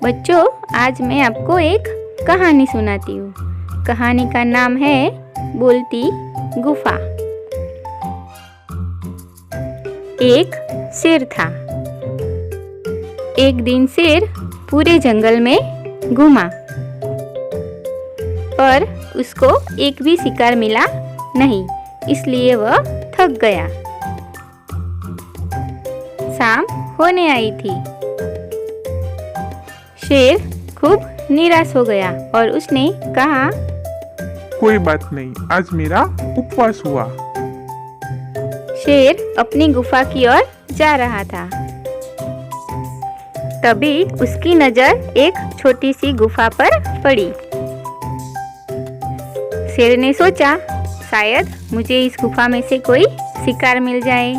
बच्चों, आज मैं आपको एक कहानी सुनाती हूँ। कहानी का नाम है बोलती गुफा। एक शेर था। एक दिन शेर पूरे जंगल में घूमा, पर उसको एक भी शिकार मिला नहीं, इसलिए वह थक गया। शाम होने आई थी। शेर खूब निराश हो गया और उसने कहा, कोई बात नहीं, आज मेरा उपवास हुआ। शेर अपनी गुफा की ओर जा रहा था। तभी उसकी नजर एक छोटी सी गुफा पर पड़ी। शेर ने सोचा, शायद मुझे इस गुफा में से कोई शिकार मिल जाए।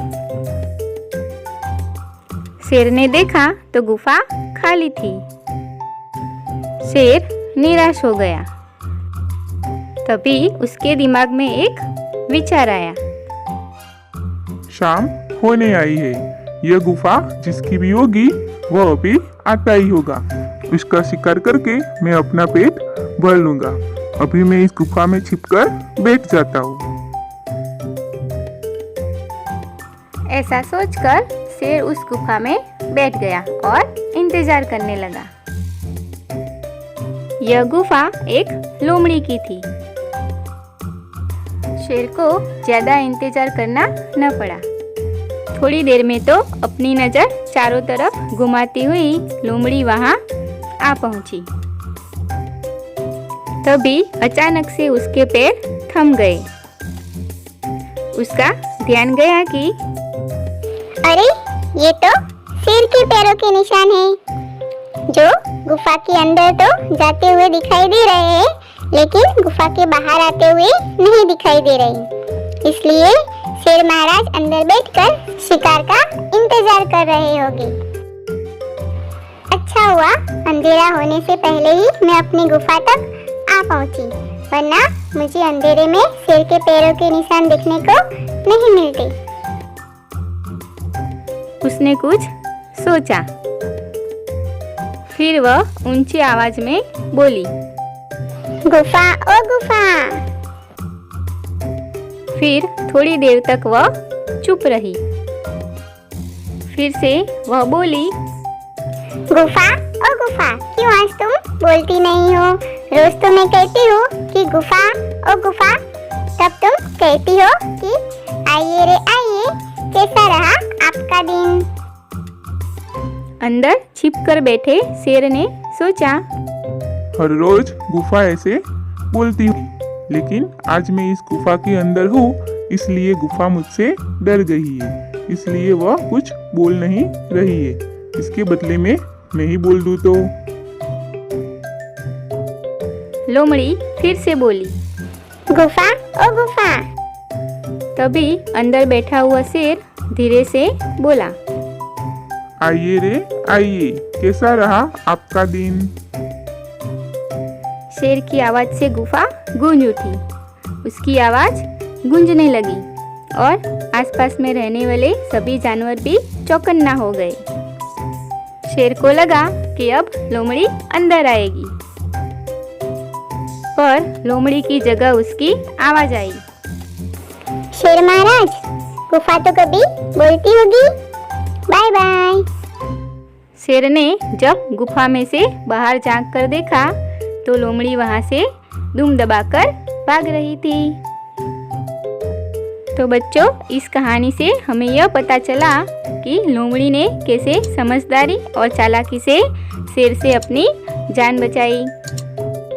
शेर ने देखा तो गुफा खाली थी। शेर निराश हो गया। तभी उसके दिमाग में एक विचार आया। शाम होने आई है, यह गुफा जिसकी भी होगी वह अभी आता ही होगा। उसका शिकार करके मैं अपना पेट भर लूंगा। अभी मैं इस गुफा में छिपकर बैठ जाता हूँ। ऐसा सोचकर शेर उस गुफा में बैठ गया और इंतजार करने लगा। यह गुफा एक लोमड़ी की थी। शेर को ज्यादा इंतजार करना न पड़ा। थोड़ी देर में तो अपनी नजर चारों तरफ घुमाती हुई लोमड़ी वहां आ पहुंची। तभी अचानक से उसके पैर थम गए। उसका ध्यान गया कि अरे, ये तो शेर के पैरों के निशान हैं, जो गुफा के अंदर तो जाते हुए दिखाई दे रहे हैं, लेकिन गुफा के बाहर आते हुए नहीं दिखाई दे रहे। इसलिए शेर महाराज अंदर बैठकर शिकार का इंतजार कर रहे होंगे। अच्छा हुआ अंधेरा होने से पहले ही मैं अपनी गुफा तक आ पहुंची, वरना मुझे अंधेरे में शेर के पैरों के निशान देखने को नहीं मिलते। उसने कुछ सोचा। फिर वह ऊंची आवाज में बोली, गुफा ओ गुफा। फिर थोड़ी देर तक वह चुप रही। फिर से वह बोली, गुफा ओ गुफा, क्यों आज तुम बोलती नहीं हो? रोज तो मैं कहती हूँ कि गुफा ओ गुफा, तब तुम कहती हो कि आइए रे आइए। कैसा रहा आपका दिन? अंदर छिपकर बैठे शेर ने सोचा, हर रोज गुफा ऐसे बोलती हूँ, लेकिन आज मैं इस गुफा के अंदर हूँ, इसलिए गुफा मुझसे डर गई है। इसलिए वह कुछ बोल नहीं रही है। इसके बदले में मैं ही बोल दूँ तो? लोमड़ी फिर से बोली, गुफा ओ गुफा। तभी अंदर बैठा हुआ शेर धीरे से बोला, आइए रे आइए, कैसा रहा आपका दिन? शेर की आवाज से गुफा गूंज उठी। उसकी आवाज गूंजने लगी और आसपास में रहने वाले सभी जानवर भी चौकन्ना हो गए। शेर को लगा कि अब लोमड़ी अंदर आएगी, पर लोमड़ी की जगह उसकी आवाज आई। शेर महाराज, गुफा तो कभी बोलती होगी। Bye bye. शेर ने जब गुफा में से बाहर झांक कर देखा तो लोमड़ी वहां से दुम दबाकर भाग रही थी। तो बच्चों, इस कहानी से हमें यह पता चला कि लोमड़ी ने कैसे समझदारी और चालाकी से शेर से अपनी जान बचाई।